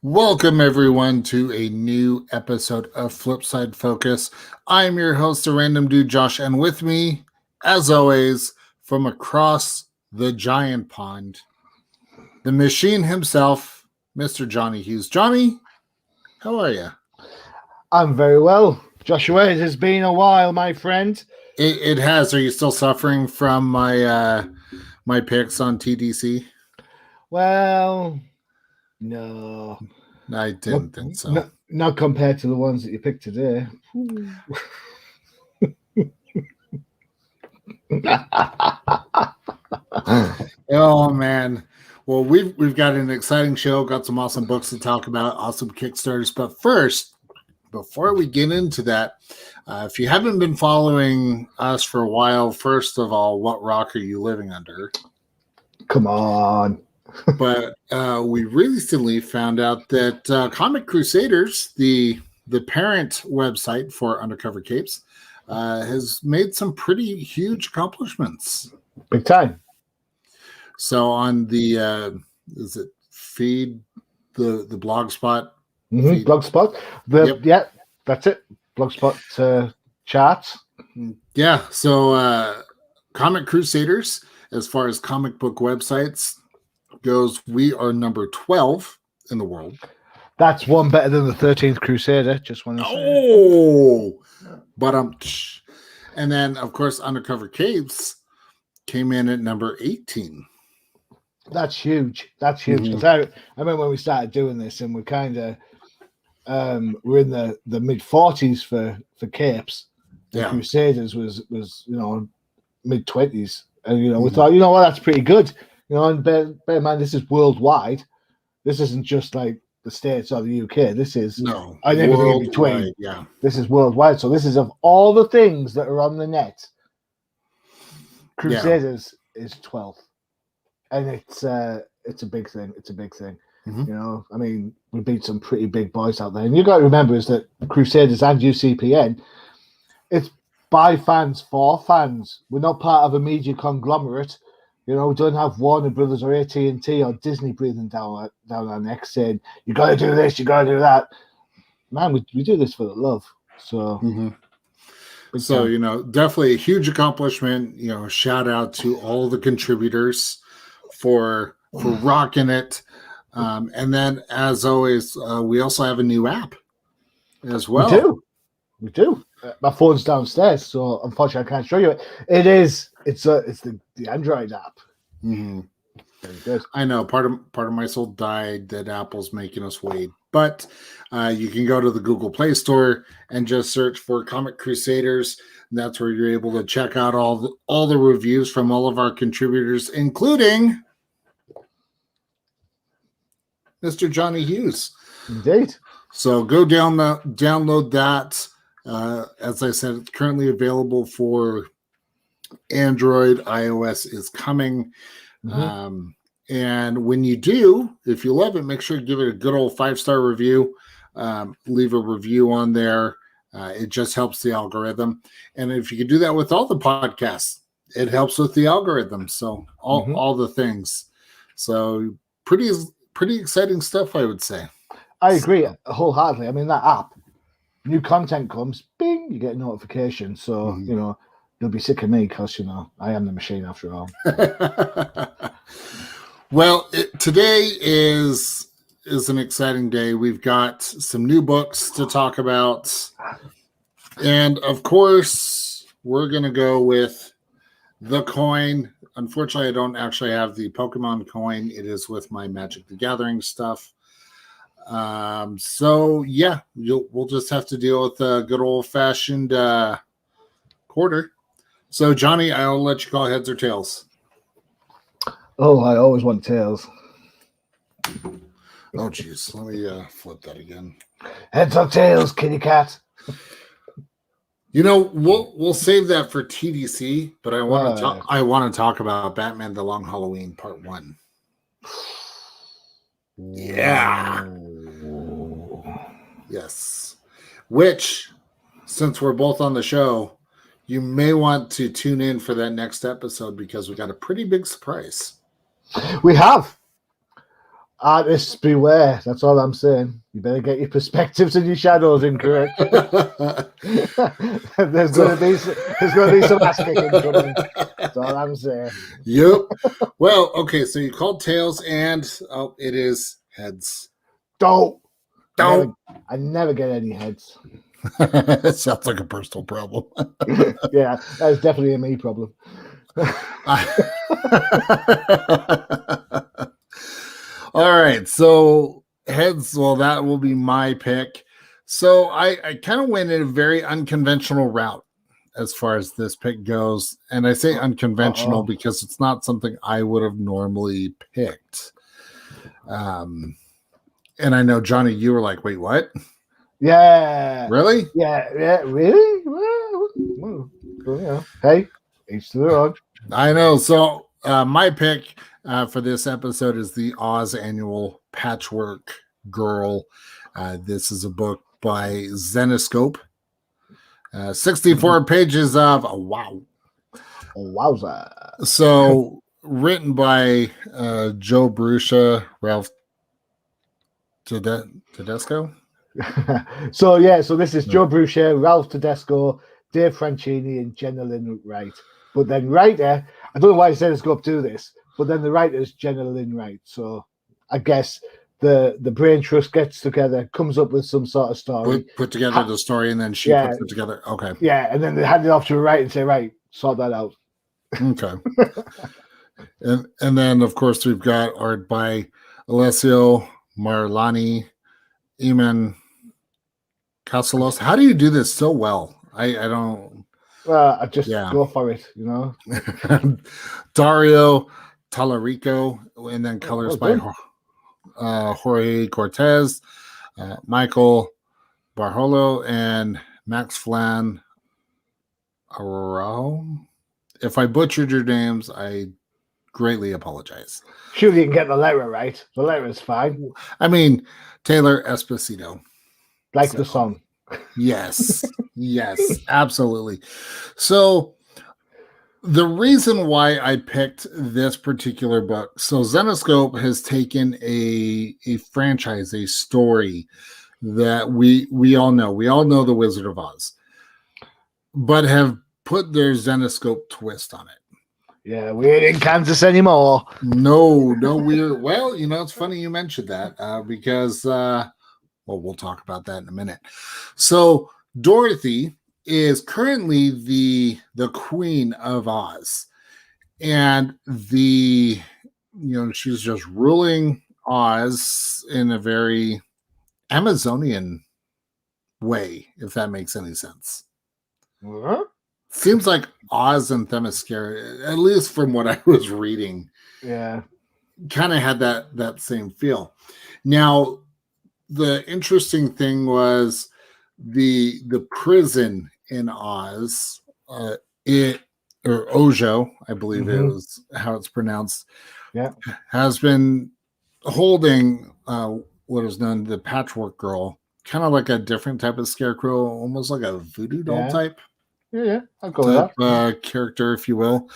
Welcome, everyone, to a new episode of Flipside Focus. I'm your host, the Random Dude, Josh, and with me, as always, from across the giant pond, the machine himself, Mr. Johnny Hughes. Johnny, how are you? I'm very well. Joshua, it has been a while, my friend. It has. Are you still suffering from my picks on TDC? Well, no. I didn't think so. Not compared to the ones that you picked today. Oh, man. Well, we've got an exciting show, got some awesome books to talk about, awesome Kickstarters. But first, before we get into that, if you haven't been following us for a while, first of all, what rock are you living under? Come on. But we recently found out that Comic Crusaders, the parent website for Undercover Capes, has made some pretty huge accomplishments. Big time. So on the is it feed the Blogspot? Mm-hmm. Blogspot. Yeah, that's it. Blogspot charts. Yeah. So Comic Crusaders, as far as comic book websites goes, we are number 12 in the world. That's one better than the 13th Crusader. Just want to say. Oh, but and then of course Undercover Capes came in at number 18. That's huge. That's huge. Mm-hmm. I remember when we started doing this, and we kind of we're in the mid 40s for capes. Yeah. Crusaders was mid 20s, and we thought, that's pretty good. And bear in mind, this is worldwide. This isn't just like the States or the UK. This is and everything in between. Yeah, this is worldwide. So this is of all the things that are on the net. Crusaders is 12th, and it's a big thing. It's a big thing. Mm-hmm. We beat some pretty big boys out there, and you got to remember is that Crusaders and UCPN, it's by fans for fans. We're not part of a media conglomerate. We don't have Warner Brothers or AT&T or Disney breathing down our necks saying, you got to do this, you got to do that. Man, we do this for the love. So, definitely a huge accomplishment. Shout out to all the contributors for rocking it. And then, as always, we also have a new app as well. We do. My phone's downstairs, so unfortunately I can't show you it. It's the Android app. Mm-hmm. Very good. I know part of my soul died that Apple's making us wait, but you can go to the Google Play Store and just search for Comic Crusaders. And that's where you're able to check out all the reviews from all of our contributors, including Mr. Johnny Hughes. Indeed. So go download that. As I said, it's currently available for Android. iOS is coming. Mm-hmm. And when you do, if you love it, make sure to give it a good old 5-star review. Leave a review on there. It just helps the algorithm. And if you can do that with all the podcasts, it helps with the algorithm. So all the things. So pretty exciting stuff, I would say. I agree wholeheartedly. That app, new content comes, bing, you get a notification. So, you'll be sick of me because, I am the machine after all. Well, today is an exciting day. We've got some new books to talk about. And, of course, we're going to go with the coin unfortunately, I don't actually have the Pokemon coin. It is with my Magic the Gathering stuff. So yeah, we'll just have to deal with the good old fashioned quarter. So Johnny, I'll let you call heads or tails. Oh, I always want tails. Oh geez, let me flip that again. Heads or tails, kitty cat. You know, we'll save that for TDC, but I want to talk about Batman: The Long Halloween Part 1. Yeah. Yes. Which, since we're both on the show, you may want to tune in for that next episode because we got a pretty big surprise. We have. Artists beware. That's all I'm saying. You better get your perspectives and your shadows incorrect. there's going to be some ass kicking coming. That's all I'm saying. Yep. Well, okay. So you called tails, and it is heads. Don't. Don't. I never get any heads. It sounds like a personal problem. Yeah, that's definitely a me problem. All right, so heads, well, that will be my pick. So I kind of went in a very unconventional route as far as this pick goes. And I say unconventional because it's not something I would have normally picked. And I know, Johnny, you were like, wait, what? Yeah. Really? Yeah, really? Well, yeah. Hey, each to their own. I know. So my pick for this episode is the Oz Annual Patchwork Girl. This is a book by Zenescope. 64 pages of wow. Wowza. So written by Joe Bruscia, Ralph Tedesco. So this is Joe Bruscia, Ralph Tedesco, Dave Franchini, and Jenna Lynn Wright. But then writer, I don't know why Zenescope do this, but then the writer is Jenna Lynn Wright. So I guess the brain trust gets together, comes up with some sort of story. Put together the story, and then she puts it together. Okay. Yeah, and then they hand it off to a writer and say, right, sort that out. Okay. and then, of course, we've got art by Alessio Marlani, Eamon Casalos. How do you do this so well? I don't. Well, I just go for it, you know. Dario Tallarico, and then colors by Jorge Cortez, Michael Barjolo, and Max Flan Araujo. If I butchered your names, I greatly apologize. Sure, you can get the letter right. The letter is fine. I mean, Taylor Esposito. Like the song. Yes. Yes, absolutely. So the reason why I picked this particular book, so Zenescope has taken a franchise, a story that we all know. We all know The Wizard of Oz, but have put their Zenescope twist on it. Yeah, we ain't in Kansas anymore. No, we're well, you know, it's funny you mentioned that because we'll talk about that in a minute. So Dorothy is currently the Queen of Oz, and she's just ruling Oz in a very Amazonian way, if that makes any sense. What? Seems like Oz and Themyscira, at least from what I was reading, kind of had that same feel. Now, the interesting thing was the prison in Oz, or Ojo, I believe it was how it's pronounced, has been holding what is known the Patchwork Girl, kind of like a different type of scarecrow, almost like a voodoo doll type. Yeah, I'll go with that. Character, if you will.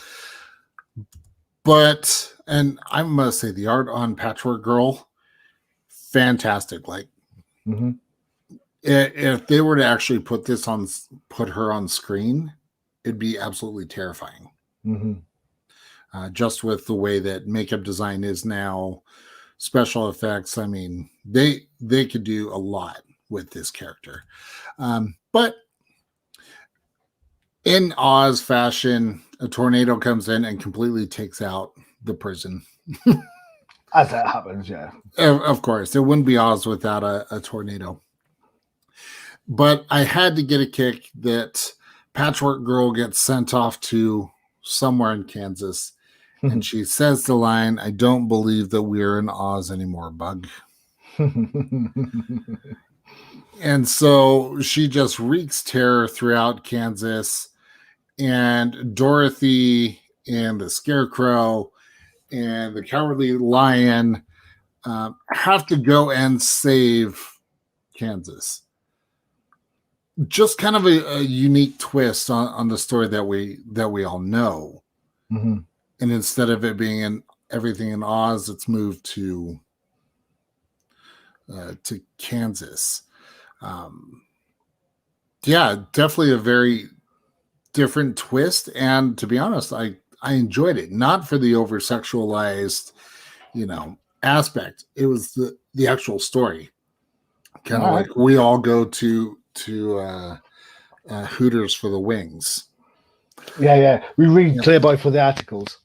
But, and I must say, the art on Patchwork Girl, fantastic. Like, if they were to actually put her on screen, it'd be absolutely terrifying. Just with the way that makeup design is now, special effects. I mean, they could do a lot with this character. But in Oz fashion, a tornado comes in and completely takes out the prison. As that happens, yeah. Of course, it wouldn't be Oz without a tornado. But I had to get a kick that Patchwork Girl gets sent off to somewhere in Kansas. And she says the line, "I don't believe that we're in Oz anymore, Bug." And so she just wreaks terror throughout Kansas. And Dorothy and the Scarecrow and the Cowardly Lion have to go and save Kansas. Just kind of a unique twist on the story that we all know. Mm-hmm. And instead of it being everything in Oz, it's moved to Kansas. Yeah, definitely a very different twist. And to be honest, I enjoyed it. Not for the over sexualized, aspect. It was the actual story. Kind of like we all go to Hooters for the wings. Yeah. We read Playboy for the articles.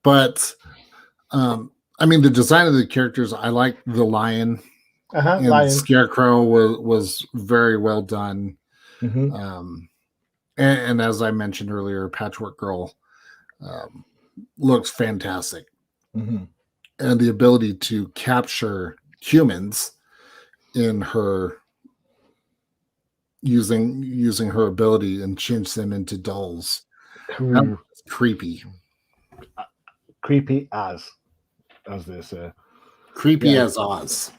But I mean, the design of the characters, I like the lion. And Lion. Scarecrow was very well done. Mm-hmm. And as I mentioned earlier, Patchwork Girl looks fantastic. Mm-hmm. And the ability to capture humans in her using her ability and change them into dolls. Creepy. Creepy as they say. Creepy as Oz.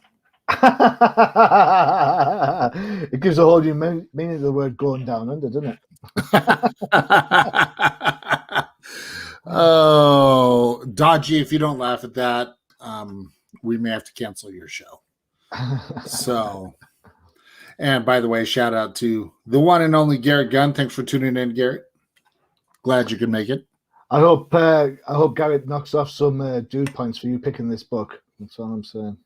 It gives a whole new meaning to the word going down under, doesn't it? Oh, Dodgy, if you don't laugh at that, we may have to cancel your show. So, and by the way, shout out to the one and only Garrett Gunn. Thanks for tuning in, Garrett. Glad you could make it. I hope Garrett knocks off some dude points for you picking this book. That's all I'm saying.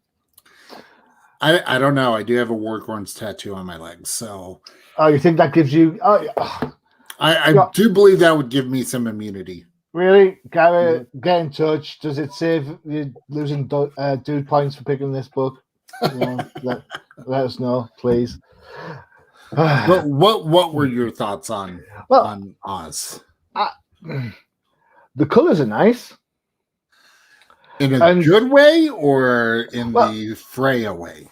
I don't know. I do have a Warcorns tattoo on my leg, so. Oh, you think that gives you? I do believe that would give me some immunity. Really, Garrett, get in touch. Does it save you losing dude points for picking this book? Let us know, please. What were your thoughts on Oz? The colors are nice. In a good way or in the Freya way?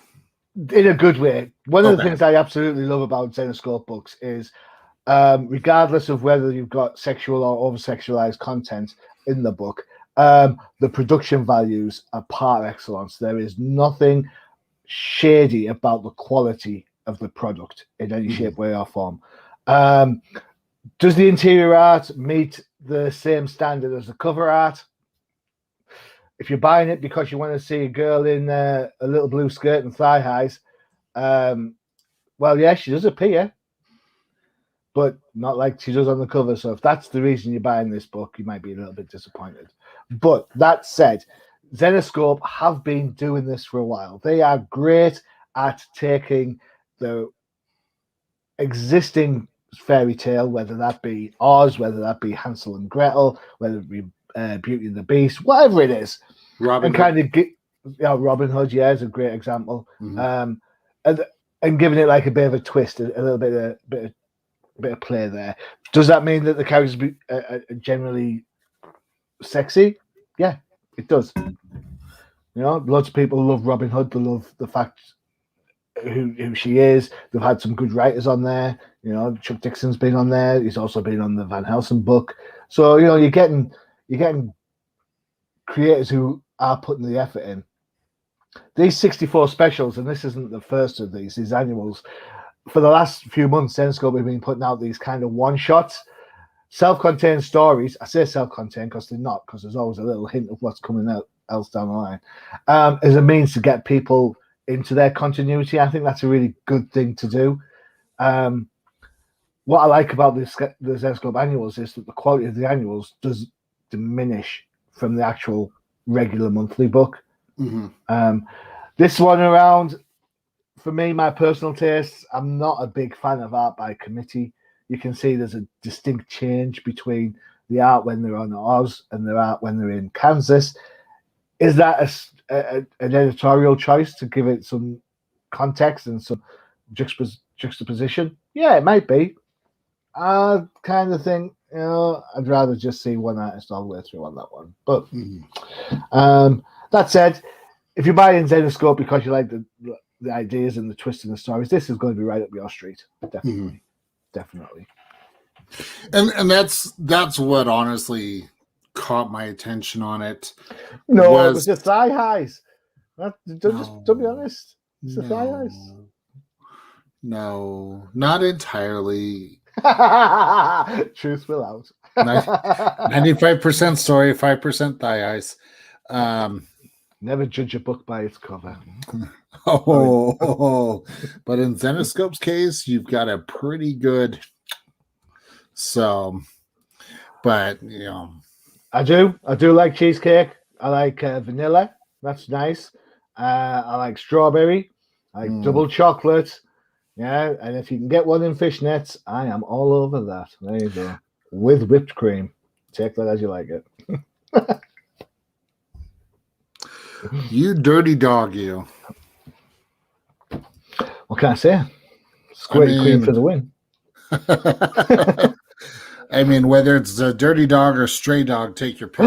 In a good way. One of the things I absolutely love about Zenescope books is, regardless of whether you've got sexual or over-sexualized content in the book, the production values are par excellence. There is nothing shady about the quality of the product in any shape, way, or form. Does the interior art meet the same standard as the cover art? If you're buying it because you want to see a girl in a little blue skirt and thigh highs, well, yeah, she does appear, but not like she does on the cover. So if that's the reason you're buying this book, you might be a little bit disappointed. But that said, Zenescope have been doing this for a while. They are great at taking the existing fairy tale, whether that be Oz, whether that be Hansel and Gretel, whether it be Beauty and the Beast, whatever it is, Robin Hood, yeah, is a great example. And giving it like a bit of a twist, a little bit of play there. Does that mean that the characters are generally sexy? Yeah, it does. Lots of people love Robin Hood. They love the fact who she is. They've had some good writers on there. Chuck Dixon's been on there. He's also been on the Van Helsing book. So you're getting creators who are putting the effort in. These 64 specials, and this isn't the first of these annuals. For the last few months, Zenescope have been putting out these kind of one-shots, self-contained stories. I say self-contained because they're not, because there's always a little hint of what's coming out else down the line, as a means to get people into their continuity. I think that's a really good thing to do. What I like about the Zenescope annuals is that the quality of the annuals does diminish from the actual regular monthly book. This one around, for me, my personal tastes, I'm not a big fan of art by committee. you can see there's a distinct change between the art when they're on Oz and the art when they're in Kansas. Is that an editorial choice to give it some context and some juxtaposition? Yeah, it might be. I kind of think, I'd rather just see one artist all the way through on that one. But that said, if you buy in Zenoscope because you like the ideas and the twists in the stories, this is going to be right up your street. Definitely. Definitely. And that's what honestly caught my attention on it. No, it was the thigh highs. Don't be honest. It's the thigh highs. No, not entirely. Truth will out. 95% story, 5% thigh highs. Never judge a book by its cover. But in Zenoscope's case, you've got a pretty good. So, but I do like cheesecake. I like vanilla. That's nice. I like strawberry. I like double chocolate. Yeah, and if you can get one in fishnets, I am all over that. There you go. With whipped cream. Take that as you like it. You dirty dog, you. What can I say? Squirty cream for the win. I mean, whether it's a dirty dog or stray dog, take your pick.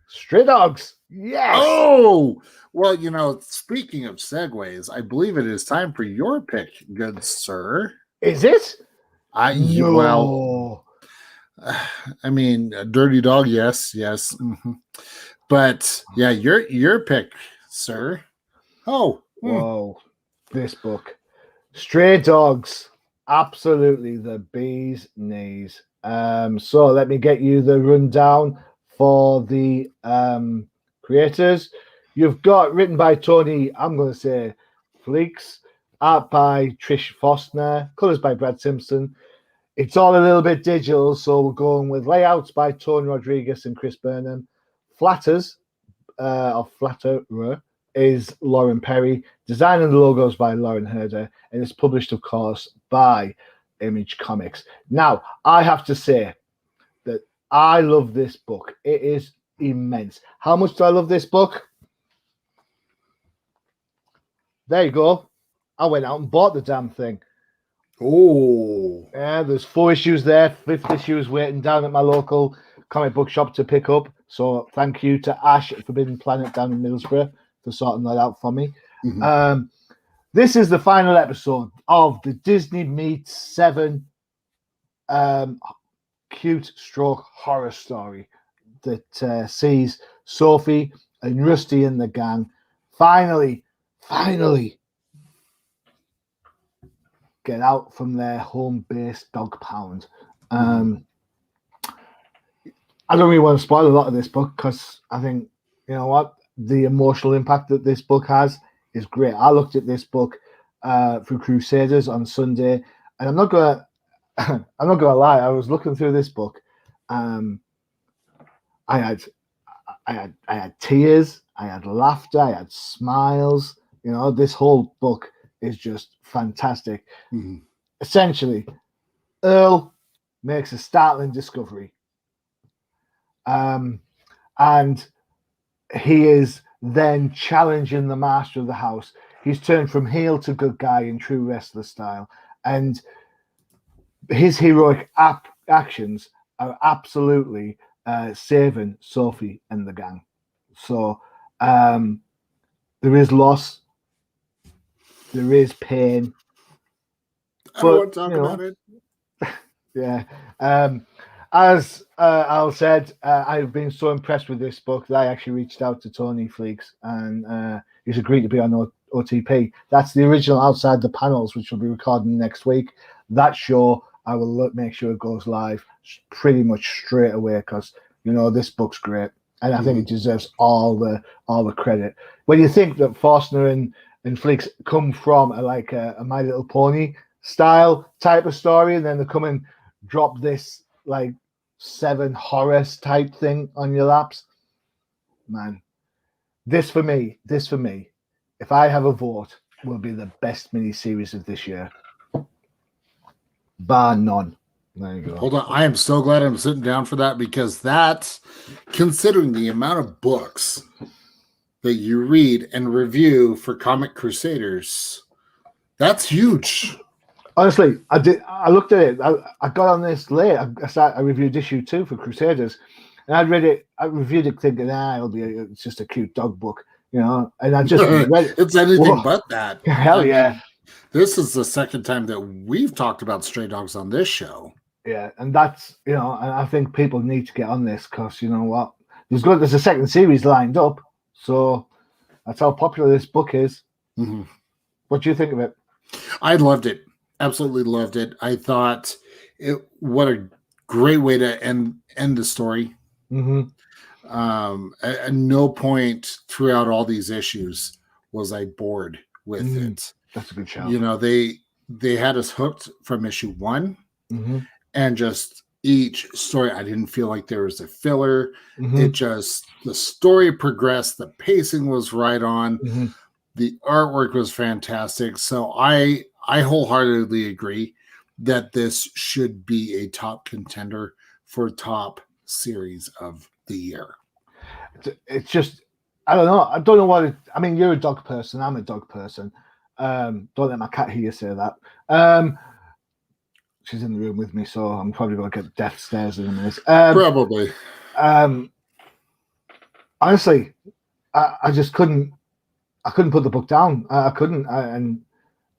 Stray dogs. Yes. Oh, well, speaking of segues, I believe it is time for your pick, good sir. Is it? No. I mean, a dirty dog, yes. Mm-hmm. But yeah, your pick, sir. Oh. Whoa. This book. Stray Dogs. Absolutely the bee's knees. So let me get you the rundown for the creators. You've got written by Tony, I'm going to say Fleeks, art by Trish Fostner, colors by Brad Simpson. It's all a little bit digital, so we're going with layouts by Tony Rodriguez and Chris Burnham. Flatterer is Lauren Perry. Design and logos by Lauren Herder, and it's published, of course, by Image Comics. Now, I have to say that I love this book. It is immense. How much do I love this book? There you go. I went out and bought the damn thing. Oh. Yeah, there's 4 issues there. 5th issue is waiting down at my local comic book shop to pick up. So thank you to Ash at Forbidden Planet down in Middlesbrough for sorting that out for me. Mm-hmm. This is the final episode of the Disney Meets 7 cute stroke horror story that sees Sophie and Rusty and the gang finally get out from their home-based dog pound. I don't really want to spoil a lot of this book because I think, you know what, the emotional impact that this book has is great. I looked at this book through Crusaders on Sunday, and I'm not gonna lie. I was looking through this book. I had tears. I had laughter. I had smiles. This whole book is just fantastic. Mm-hmm. Essentially, Earl makes a startling discovery. And he is then challenging the master of the house. He's turned from heel to good guy in true wrestler style. And his heroic actions are absolutely saving Sophie and the gang. So there is loss. There is pain. I don't want to talk about it. Yeah. As Al said, I've been so impressed with this book that I actually reached out to Tony Fleeks, and he's agreed to be on OTP. That's the original Outside the Panels, which we'll be recording next week. That show, I will make sure it goes live pretty much straight away because, this book's great. And I think it deserves all the credit. When you think that Forstner and Fleeks come from a My Little Pony style type of story, and then they come and drop this 7 horror type thing on your laps, man. This for me, if I have a vote, will be the best miniseries of this year, bar none. There you go. Hold on. I am so glad I'm sitting down for that, because that's, considering the amount of books that you read and review for Comic Crusaders, that's huge. Honestly, I looked at it. I got on this late. I reviewed issue 2 for Crusaders, and I'd read it. I reviewed it thinking, it's just a cute dog book, And I just read it. It's anything but that. Hell yeah! This is the second time that we've talked about stray dogs on this show. Yeah, and that's and I think people need to get on this, because you know what? There's a second series lined up, so that's how popular this book is. Mm-hmm. What do you think of it? I loved it. Absolutely loved it. I thought what a great way to end the story. Mm-hmm. At no point throughout all these issues was I bored with it. That's a good shout. They had us hooked from issue 1, mm-hmm. and just each story, I didn't feel like there was a filler. Mm-hmm. The story progressed. The pacing was right on. Mm-hmm. The artwork was fantastic. So I wholeheartedly agree that this should be a top contender for top series of the year. It's just, I don't know. I don't know what I mean, you're a dog person. I'm a dog person. Don't let my cat hear you say that. She's in the room with me, so I'm probably going to get death stares in a minute. Probably. Honestly, I just couldn't. I couldn't put the book down. I couldn't.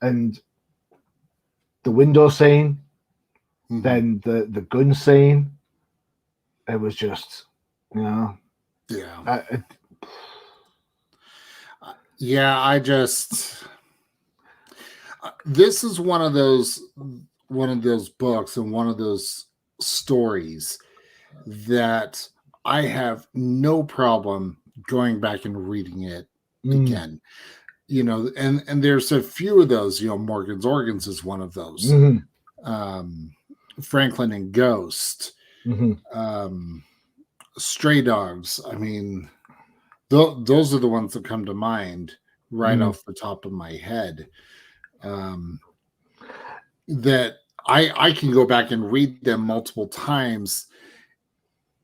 And the window scene, mm-hmm. then the gun scene. It was just, Yeah. This is one of those books and one of those stories that I have no problem going back and reading it again. And there's a few of those. Morgan's Organs is one of those. Mm-hmm. Franklin and Ghost. Mm-hmm. Stray Dogs. I mean, those are the ones that come to mind right off the top of my head. That I can go back and read them multiple times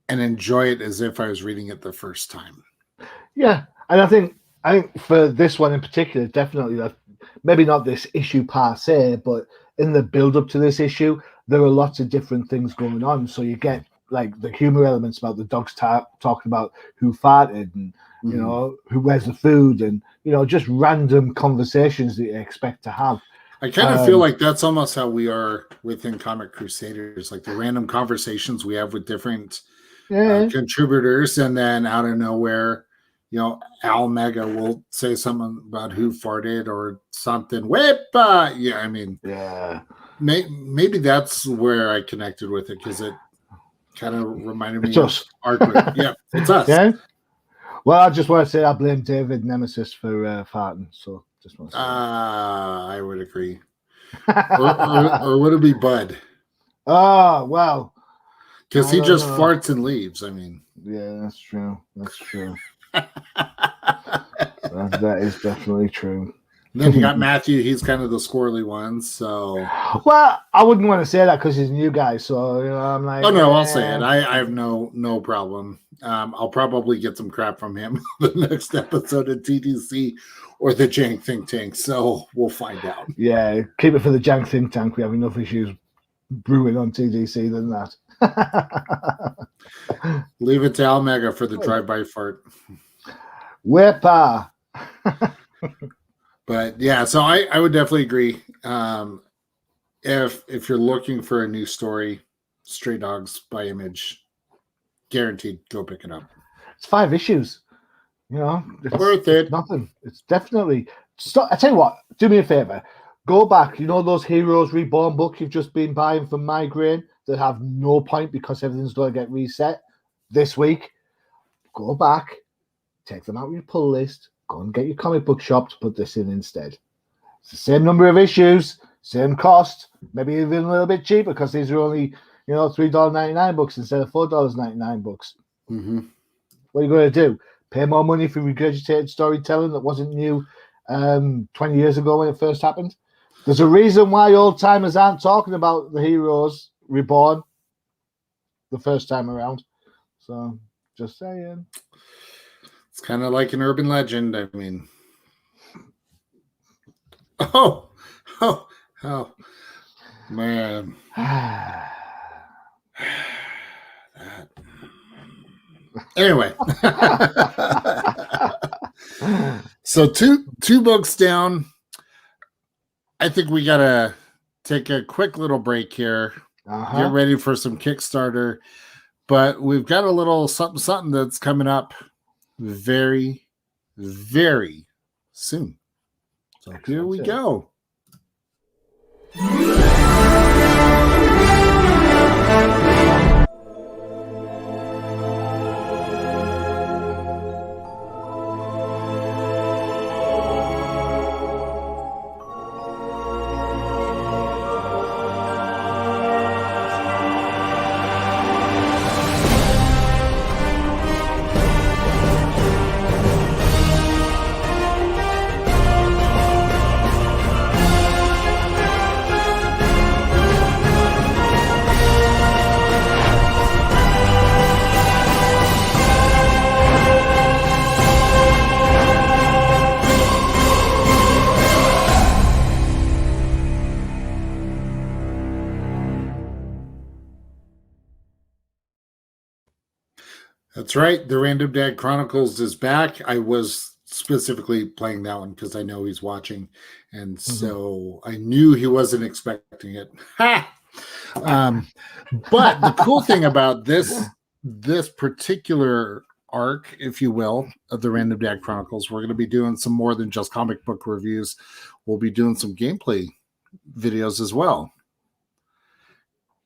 and enjoy it as if I was reading it the first time. Yeah, and I think for this one in particular, definitely, maybe not this issue per se, but in the build up to this issue, there are lots of different things going on. So you get like the humor elements about the dogs talking about who farted and who wears the food, and just random conversations that you expect to have. I kind of feel like that's almost how we are within Comic Crusaders, like the random conversations we have with different contributors, and then out of nowhere, Al Mega will say something about who farted or something. Maybe that's where I connected with it, because it kind of reminded me of our group. Yeah, it's us. Yeah. Well, I just want to say I blame David Nemesis for farting. So just want to say I would agree. or would it be Bud? Oh, well. Because he just farts and leaves. I mean. Yeah, that's true. That's true. that is definitely true. Then you got Matthew. He's kind of the squirrely one. So. Well, I wouldn't want to say that because he's a new guy. So I'm like. Oh no, I'll say it. I have no problem. I'll probably get some crap from him the next episode of TDC or the Jank Think Tank. So we'll find out. Yeah, keep it for the Jank Think Tank. We have enough issues brewing on TDC than that. Leave it to Al Mega for the drive-by fart. Whipper. But yeah, so I would definitely agree. If you're looking for a new story, Stray Dogs by Image, guaranteed, go pick it up. It's 5 issues. It's worth it. Nothing. It's definitely. I tell you what. Do me a favor. Go back. Those Heroes Reborn books you've just been buying from Migraine that have no point because everything's going to get reset this week. Go back, take them out of your pull list, go and get your comic book shop to put this in instead. It's the same number of issues, same cost, maybe even a little bit cheaper because these are only, $3.99 books instead of $4.99 books. Mm-hmm. What are you going to do? Pay more money for regurgitated storytelling that wasn't new 20 years ago when it first happened? There's a reason why old timers aren't talking about the Heroes reborn the first time around. So just saying. It's kind of like an urban legend. I mean, oh, man. Anyway, so two books down. I think we gotta take a quick little break here. Get ready for some Kickstarter, but we've got a little something that's coming up very, very soon. So here we go. That's right. The Random Dad Chronicles is back. I was specifically playing that one because I know he's watching. And so I knew he wasn't expecting it. Ha! But the cool thing about this particular arc, if you will, of the Random Dad Chronicles, we're going to be doing some more than just comic book reviews. We'll be doing some gameplay videos as well.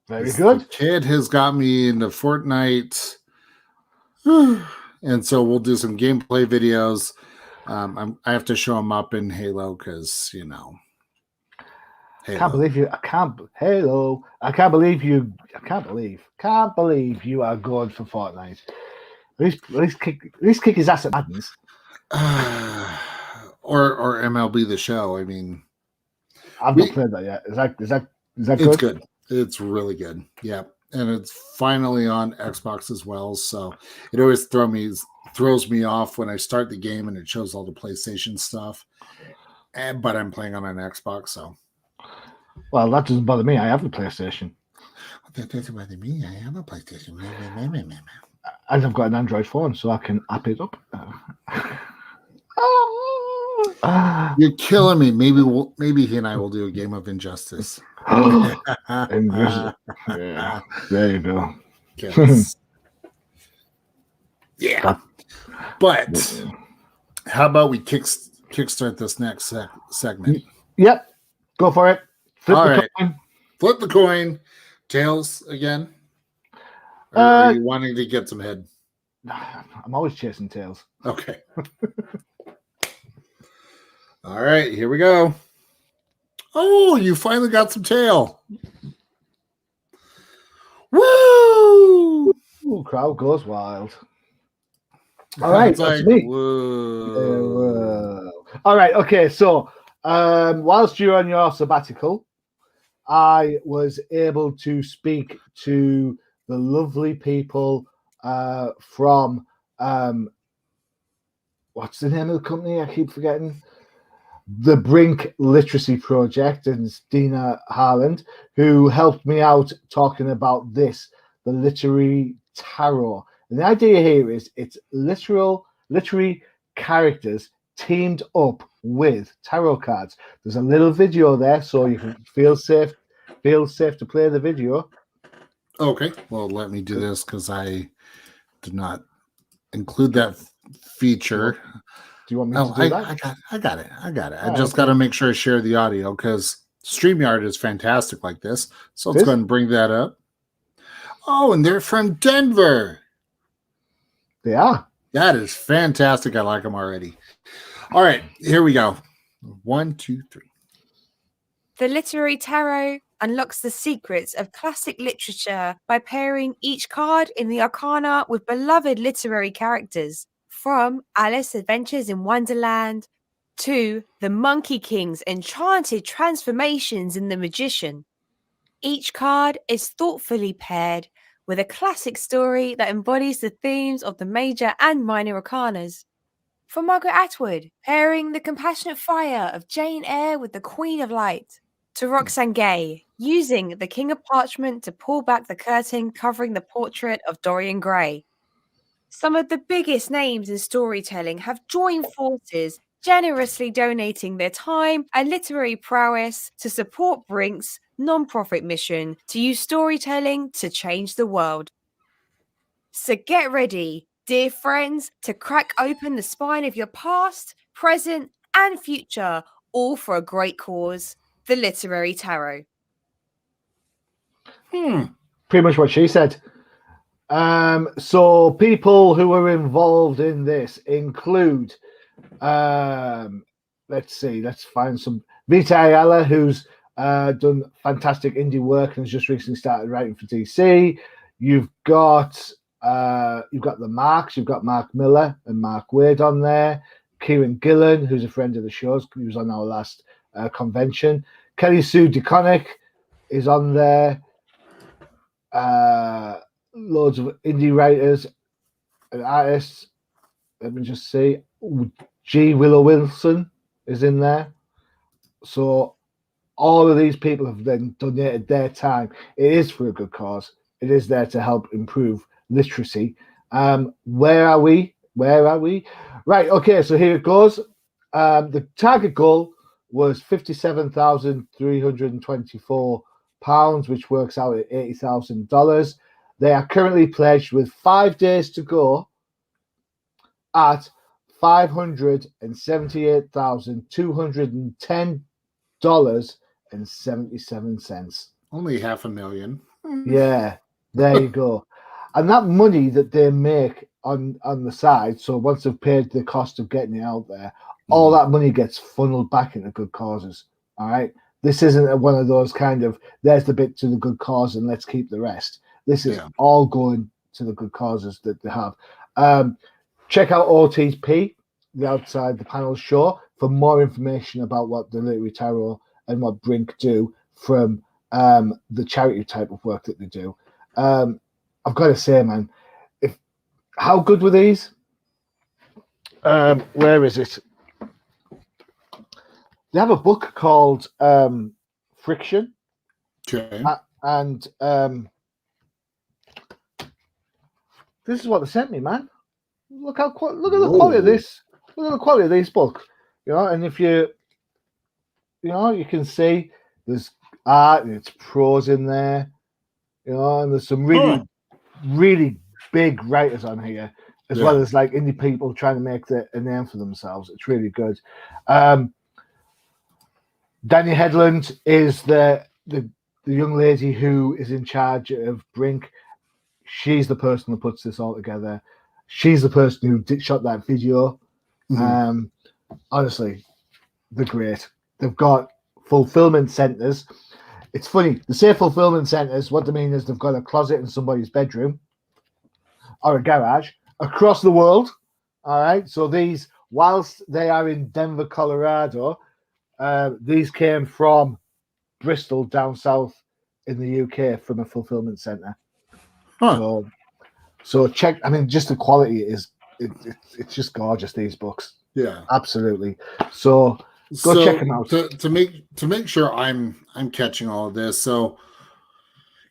Very good. The kid has got me into Fortnite. And so we'll do some gameplay videos. I have to show him up in Halo because, you know. Halo. Can't believe you are going for Fortnite. At least kick his ass at Madden's. Or MLB The Show. I mean, I've not played that yet. Is that good? It's good. It's really good. Yeah. And it's finally on Xbox as well. So it always throws me off when I start the game and it shows all the PlayStation stuff. But I'm playing on an Xbox, so. Well, that doesn't bother me. I have a PlayStation. That doesn't bother me. I have a PlayStation. And I've got an Android phone, so I can app it up. You're killing me. Maybe he and I will do a game of Injustice. Yeah, there you go. Yeah. But how about we kickstart this next segment? Yep. Go for it. Flip the coin. Tails again? Or are you wanting to get some head? I'm always chasing tails. Okay. All right, here we go. Oh, you finally got some tail. Woo! Ooh, crowd goes wild. All right, that's me. Whoa. All right, okay. So, whilst you're on your sabbatical, I was able to speak to the lovely people from what's the name of the company? I keep forgetting. The Brink Literacy Project, and Dina Harland, who helped me out talking about the literary tarot. And the idea here is it's literary characters teamed up with tarot cards. There's a little video there, so you can feel safe to play the video. Okay, well, let me do this because I did not include that feature. Do you want me to do that? I got it. I just got to make sure I share the audio because StreamYard is fantastic like this. So let's go ahead and bring that up. Oh, and they're from Denver. They are. That is fantastic. I like them already. All right, here we go. 1, 2, 3. The Literary Tarot unlocks the secrets of classic literature by pairing each card in the arcana with beloved literary characters. From Alice Adventures in Wonderland to the Monkey King's enchanted transformations in The Magician. Each card is thoughtfully paired with a classic story that embodies the themes of the major and minor arcanas. For Margaret Atwood, pairing the compassionate fire of Jane Eyre with the Queen of Light. To Roxane Gay, using the King of Parchment to pull back the curtain covering the portrait of Dorian Gray. Some of the biggest names in storytelling have joined forces, generously donating their time and literary prowess to support Brink's non-profit mission to use storytelling to change the world. So get ready, dear friends, to crack open the spine of your past, present, and future, all for a great cause, the Literary Tarot. Pretty much what she said. So people who are involved in this include, let's find some. Vita Ayala, who's done fantastic indie work and has just recently started writing for DC. You've got the Marks. You've got Mark Miller and Mark Wade on there. Kieran Gillen, who's a friend of the show's, he was on our last convention. Kelly Sue DeConnick is on there. Loads of indie writers and artists. Let me just see. G. Willow Wilson is in there. So all of these people have then donated their time. It is for a good cause. It is there to help improve literacy. Where are we? Right, okay, so here it goes. The target goal was £57,324, which works out at $80,000. They are currently pledged with 5 days to go at $578,210.77. Only $500,000. Yeah, there you go. And that money that they make on the side, so once they've paid the cost of getting it out there, all that money gets funneled back into good causes. All right. This isn't one of those kind of, there's the bit to the good cause and let's keep the rest. This is all going to the good causes that they have. Check out OTP, the Outside the Panel show, for more information about what the Literary Tarot and what Brink do from the charity type of work that they do. I've got to say, man, how good were these? Where is it? They have a book called Friction. Okay. And this is what they sent me, man. Look at the quality of this. Look at the quality of this book. You know, and if you you can see there's art and it's prose in there. You know, and there's some really big writers on here, as well as like indie people trying to make a name for themselves. It's really good. Danny Headland is the young lady who is in charge of Brink. She's the person who puts this all together. She's the person who shot that video. Honestly, they're great. They've got fulfillment centers. It's funny, they say fulfillment centers. What they mean is they've got a closet in somebody's bedroom or a garage across the world. All right. So these, whilst they are in Denver, Colorado, these came from Bristol down south in the UK from a fulfillment center. So check. I mean, just the quality is it's just gorgeous. These books, absolutely. So go check them out. To make sure I'm catching all of this. So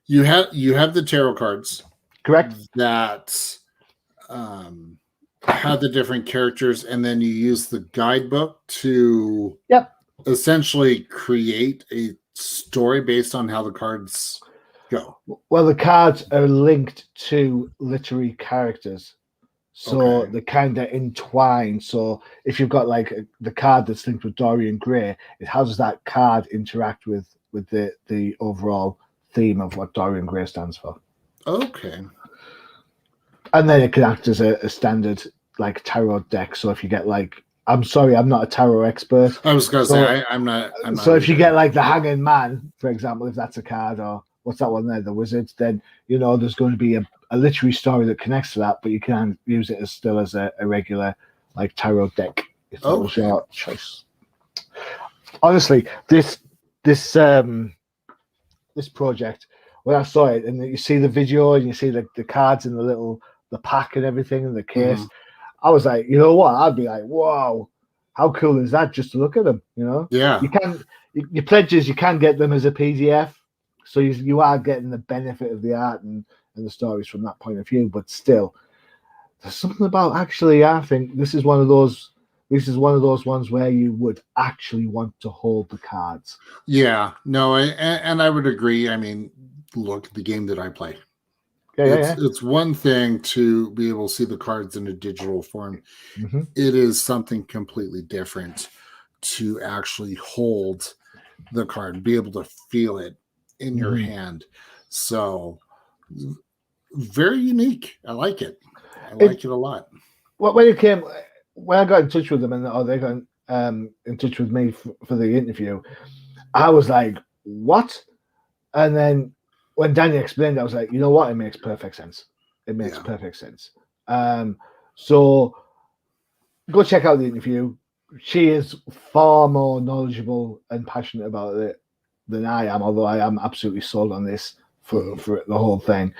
you have the tarot cards, correct? That have the different characters, and then you use the guidebook to essentially create a story based on how the cards go. Well, the cards are linked to literary characters, so they kind of entwine. So if you've got like the card that's linked with Dorian Gray, how does that card interact with the overall theme of what Dorian Gray stands for? Okay. And then it can act as a standard like tarot deck. So if you get like, I'm sorry, I'm not a tarot expert. I was going to say I'm not. So if you get like the Hanging Man, for example, if that's a card, or what's that one there, the Wizard, then there's going to be a literary story that connects to that, but you can use it as a regular like tarot deck if that was your choice. Honestly, this this project, when I saw it, and you see the video and you see the cards in the pack and everything in the case, I was like, you know what? I'd be like, wow, how cool is that? Just to look at them, you know. Yeah. You can your pledges, you can get them as a PDF, so you are getting the benefit of the art and the stories from that point of view. But still, there's something about actually. I think this is one of those. This is one of those ones where you would actually want to hold the cards. Yeah. No, and I would agree. I mean, look at the game that I play. Yeah. It's one thing to be able to see the cards in a digital form. Mm-hmm. It is something completely different to actually hold the card, be able to feel it in your hand. So very unique. I like it. I like it a lot. When I got in touch with them and they got in touch with me for the interview, I was like, what? And then when Danny explained it, I was like, you know what? It makes perfect sense. It makes perfect sense. So go check out the interview. She is far more knowledgeable and passionate about it than I am, although I am absolutely sold on this for the whole thing.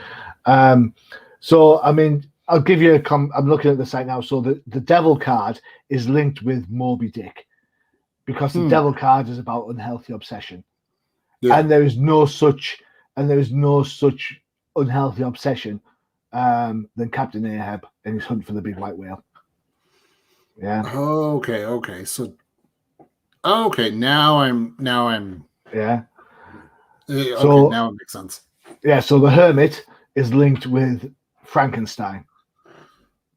So, I mean, I'll give you I'm looking at the site now. So the devil card is linked with Moby Dick because the devil card is about unhealthy obsession. Yeah. And there is no such unhealthy obsession than Captain Ahab and his hunt for the big white whale. Yeah. Okay. So now I'm yeah. Okay, so now it makes sense. Yeah, so the Hermit is linked with Frankenstein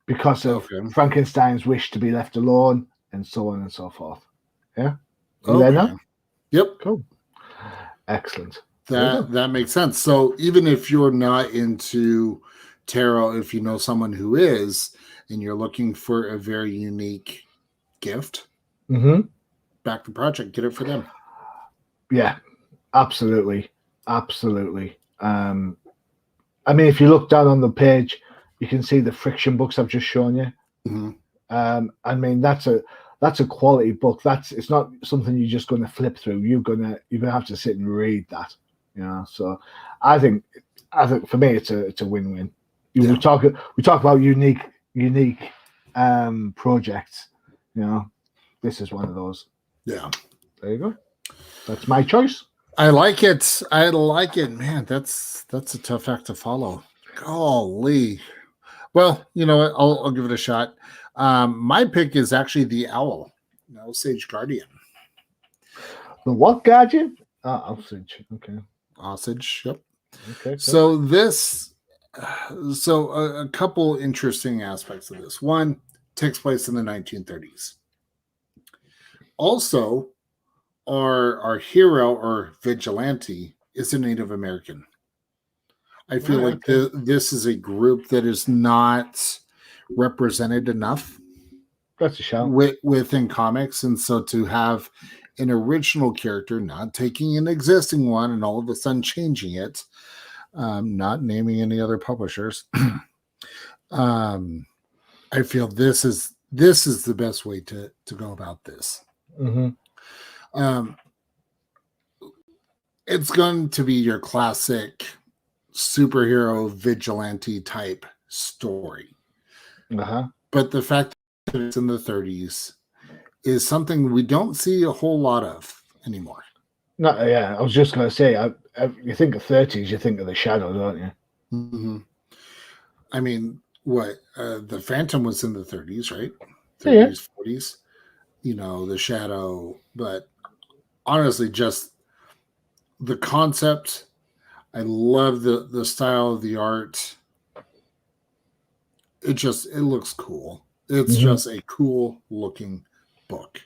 because of Frankenstein's wish to be left alone and so on and so forth. Yeah. You there now? Yep. Cool. Excellent. That makes sense. So even if you're not into tarot, if you know someone who is, and you're looking for a very unique gift, back to project, get it for them. Yeah, absolutely. I mean, if you look down on the page, you can see the friction books I've just shown you. I mean, that's a quality book. It's not something you're just going to flip through. You're gonna have to sit and read that. You know, so I think for me it's a win-win. We talk about unique projects. You know, this is one of those. Yeah. There you go. That's my choice. I like it. Man, that's a tough act to follow. Golly. Well, you know what? I'll give it a shot. My pick is actually the Owl, Osage Guardian. The what Guardian? Osage. Okay. Osage. Yep. Okay. So a couple interesting aspects of this. One, takes place in the 1930s. Also, our hero or vigilante is a Native American. I feel like this is a group that is not represented enough. That's a shout. Within comics, and so to have an original character, not taking an existing one and all of a sudden changing it, not naming any other publishers, I feel this is the best way to go about this. It's going to be your classic superhero vigilante type story. But the fact that it's in the 30s is something we don't see a whole lot of anymore. No, yeah, I was just going to say, you think of 30s, you think of the Shadow, don't you? I mean, what the Phantom was in the 30s, right? 30s, 40s. You know, the Shadow, but honestly, just the concept. I love the style of the art. It looks cool. It's just a cool looking book,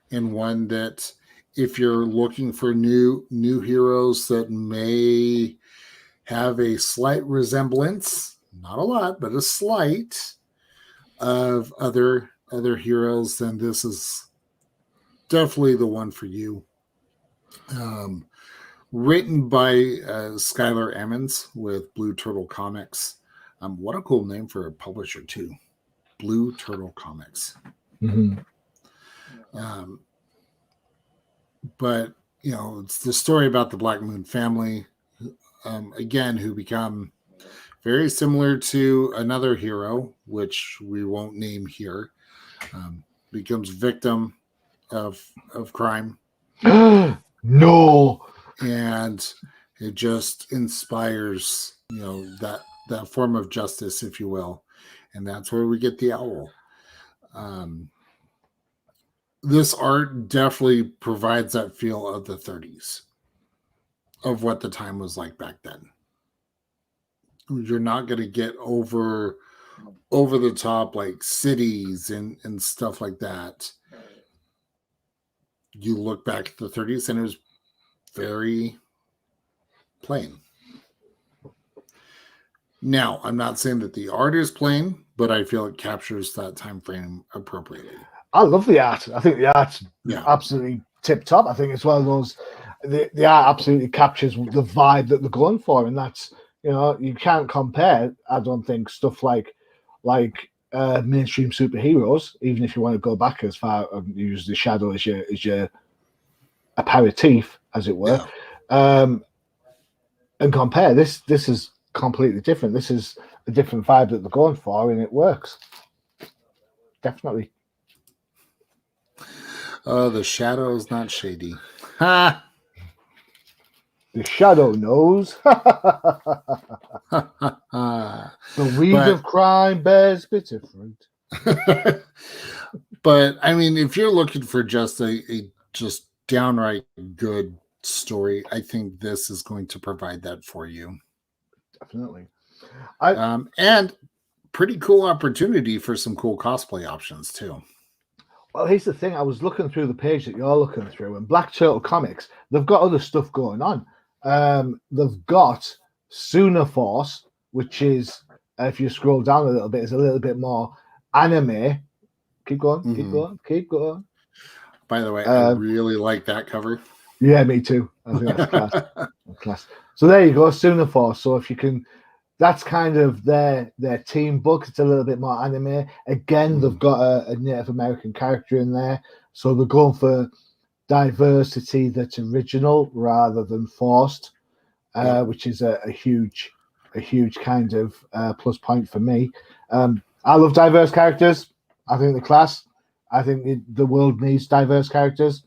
and one that if you're looking for new heroes that may have a slight resemblance, not a lot, but a slight, of other heroes, then this is definitely the one for you. Written by Skylar Emmons with Blue Turtle Comics. What a cool name for a publisher too, Blue Turtle Comics. But it's the story about the Black Moon family, again, who become very similar to another hero, which we won't name here, becomes victim of crime. No. And it just inspires, that form of justice, if you will. And that's where we get the owl. This art definitely provides that feel of the 30s, of what the time was like back then. You're not going to get over the top like cities and stuff like that. You look back at the 30s and it was very plain. Now, I'm not saying that the art is plain, but I feel it captures that time frame appropriately. I love the art. I think the art's absolutely tip top. I think it's one of those, the art absolutely captures the vibe that they're going for, and that's, you can't compare, I don't think, stuff like mainstream superheroes, even if you want to go back as far and use the Shadow as your aperitif, as it were, and compare. This is completely different. This is a different vibe that they're going for, and it works. Definitely. The Shadow is not shady. Ha! The Shadow knows. The weed of crime bears bitter fruit. But I mean, if you're looking for just a just downright good story, I think this is going to provide that for you. Definitely. And pretty cool opportunity for some cool cosplay options too. Well, here's the thing. I was looking through the page that you're looking through, and Black Turtle Comics, they've got other stuff going on. They've got Sooner Force, which is, if you scroll down a little bit, is a little bit more anime. Keep going, keep going. By the way, I really like that cover. Yeah, me too. I think that's class. So there you go, Sooner Force. So if you can, that's kind of their team book. It's a little bit more anime. Again, they've got a Native American character in there. So they're going for diversity that's original rather than forced, which is a huge kind of plus point for me. I love diverse characters. I think the class. I think the world needs diverse characters.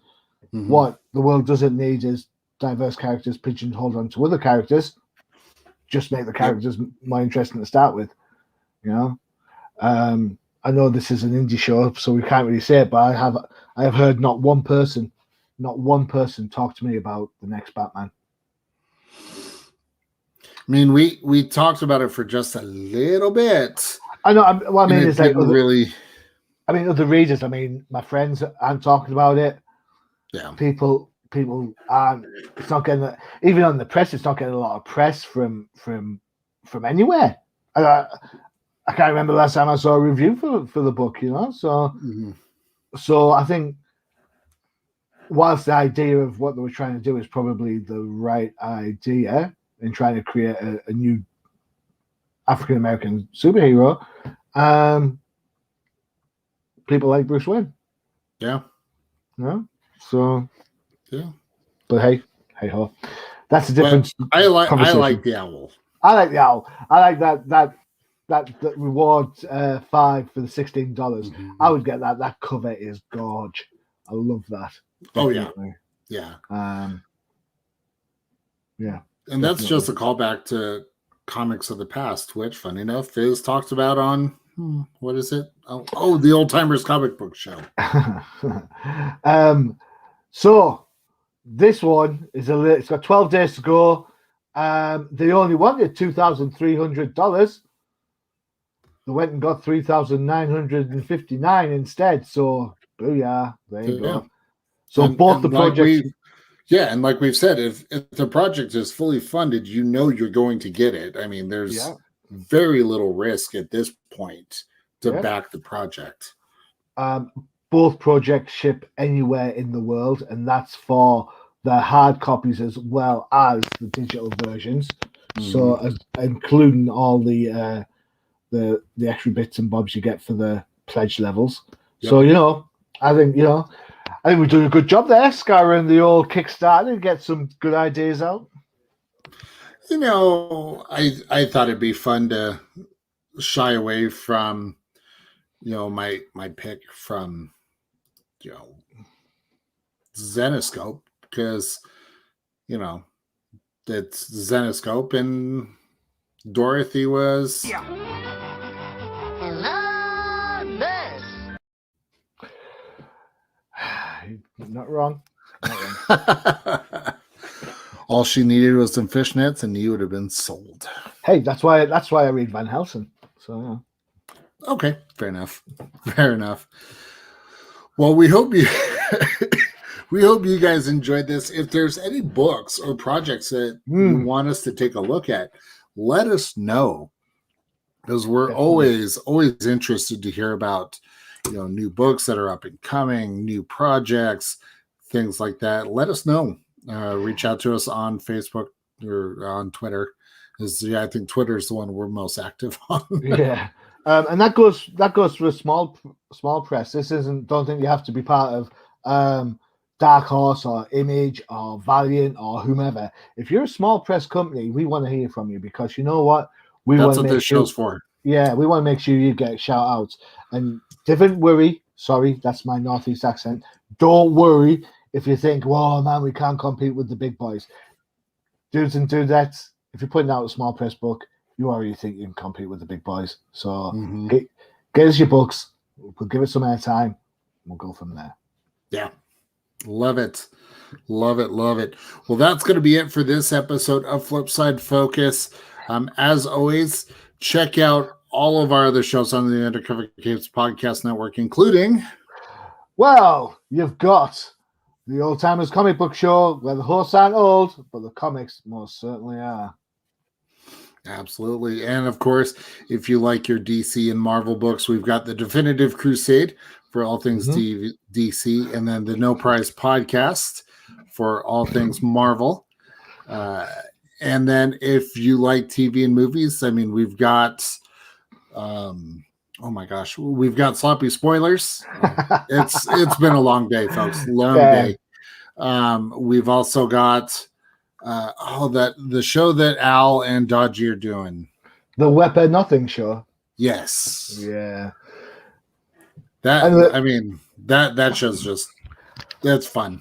Mm-hmm. What the world doesn't need is diverse characters pigeonholed onto other characters. Just make the characters more interesting to start with. I know this is an indie show, so we can't really say it, but I have heard not one person talk to me about the next Batman. I mean, we talked about it for just a little bit. I know. What I mean is like really. I mean, other readers. I mean, my friends aren't talking about it. Yeah. People aren't. It's not getting, even on the press. It's not getting a lot of press from anywhere. I can't remember the last time I saw a review for the book. So so I think whilst the idea of what they were trying to do is probably the right idea in trying to create a new African American superhero, people like Bruce Wayne. Yeah. So. Yeah. But hey ho. That's a different. I like the owl. I like the owl. I like that reward 5 for the $16. Mm-hmm. I would get that. That cover is gorge. I love that. Definitely. Oh yeah. Yeah. And that's just a callback to comics of the past, which, funny enough, is talked about on what is it? Oh, the Old Timers Comic Book Show. So this one is it's got 12 days to go. They only wanted $2,300. They went and got $3,959 instead. So booyah, there you go. So both the projects. And like we've said, if the project is fully funded, you're going to get it. I mean, there's very little risk at this point to back the project. Both projects ship anywhere in the world, and that's for the hard copies as well as the digital versions. Mm-hmm. So, including all the extra bits and bobs you get for the pledge levels. Yep. So, I think I think we've done a good job there, scouring the old Kickstarter to get some good ideas out. You know, I thought it'd be fun to shy away from, you know, my pick from, you know, Zenoscope, because, you know, it's Zenoscope and Dorothy was. Yeah. Hello, this. Not wrong. Not wrong. All she needed was some fishnets, and you would have been sold. Hey, that's why I read Van Helsing. So yeah. Okay, fair enough. Fair enough. Well, we hope you guys enjoyed this. If there's any books or projects that you want us to take a look at, let us know, because we're always interested to hear about, you know, new books that are up and coming, new projects, things like that. Let us know. Reach out to us on Facebook or on Twitter. I think Twitter is the one we're most active on. Yeah. And that goes for a small press. This isn't. Don't think you have to be part of Dark Horse or Image or Valiant or whomever. If you're a small press company, we want to hear from you, because you know what? That's what this show's for. Yeah, we want to make sure you get shout outs. And don't worry. Sorry, that's my Northeast accent. Don't worry if you think, "Whoa, man, we can't compete with the big boys." Dudes and dudettes, if you're putting out a small press book, you already think you can compete with the big boys. So get us your books. We'll give it some airtime. We'll go from there. Yeah. Love it. Love it. Love it. Well, that's going to be it for this episode of Flipside Focus. As always, check out all of our other shows on the Undercover Capes Podcast Network, including... Well, you've got the Old Timers Comic Book Show, where the hosts aren't old, but the comics most certainly are. Absolutely. And of course, if you like your DC and Marvel books, we've got the Definitive Crusade for all things DC, and then the No Prize Podcast for all things Marvel. And then if you like TV and movies, I mean, we've got, oh my gosh, we've got Sloppy Spoilers. It's been a long day, folks. Long day. We've also got the show that Al and Dodgy are doing, the Weapon Nothing Show. Yes. Yeah. That show's just, that's fun.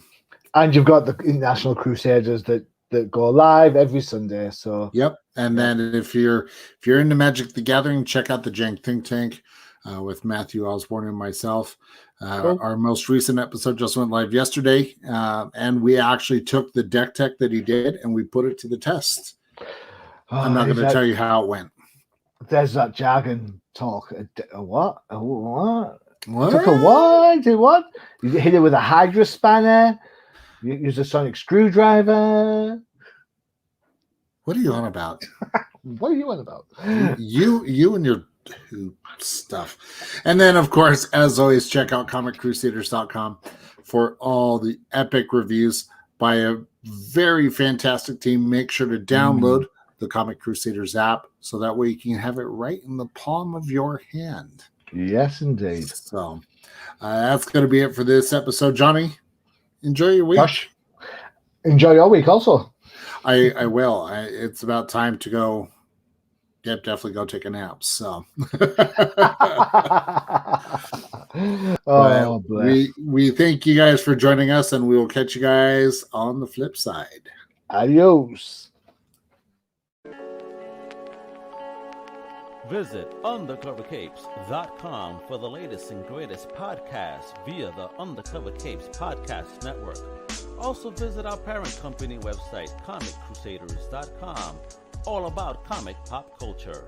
And you've got the International Crusaders that go live every Sunday. So yep. And then if you're into Magic the Gathering, check out the Jank Think Tank with Matthew Osborne and myself. Cool. Our most recent episode just went live yesterday, and we actually took the deck tech that he did and we put it to the test. I'm not going to tell you how it went. There's that jargon talk. A what? What? Took a what? Did what? You hit it with a Hydra spanner. You use a sonic screwdriver. What are you on about? What are you on about? You and your hoop stuff. And then, of course, as always, check out comiccrusaders.com for all the epic reviews by a very fantastic team. Make sure to download the Comic Crusaders app so that way you can have it right in the palm of your hand. Yes, indeed. So that's going to be it for this episode. Johnny, enjoy your week. Josh, enjoy your week also. I will. It's about time to go. Yep, definitely go take a nap. So we thank you guys for joining us, and we will catch you guys on the flip side. Adios. Visit undercovercapes.com for the latest and greatest podcasts via the Undercover Capes Podcast Network. Also visit our parent company website, comiccrusaders.com, all about comic pop culture.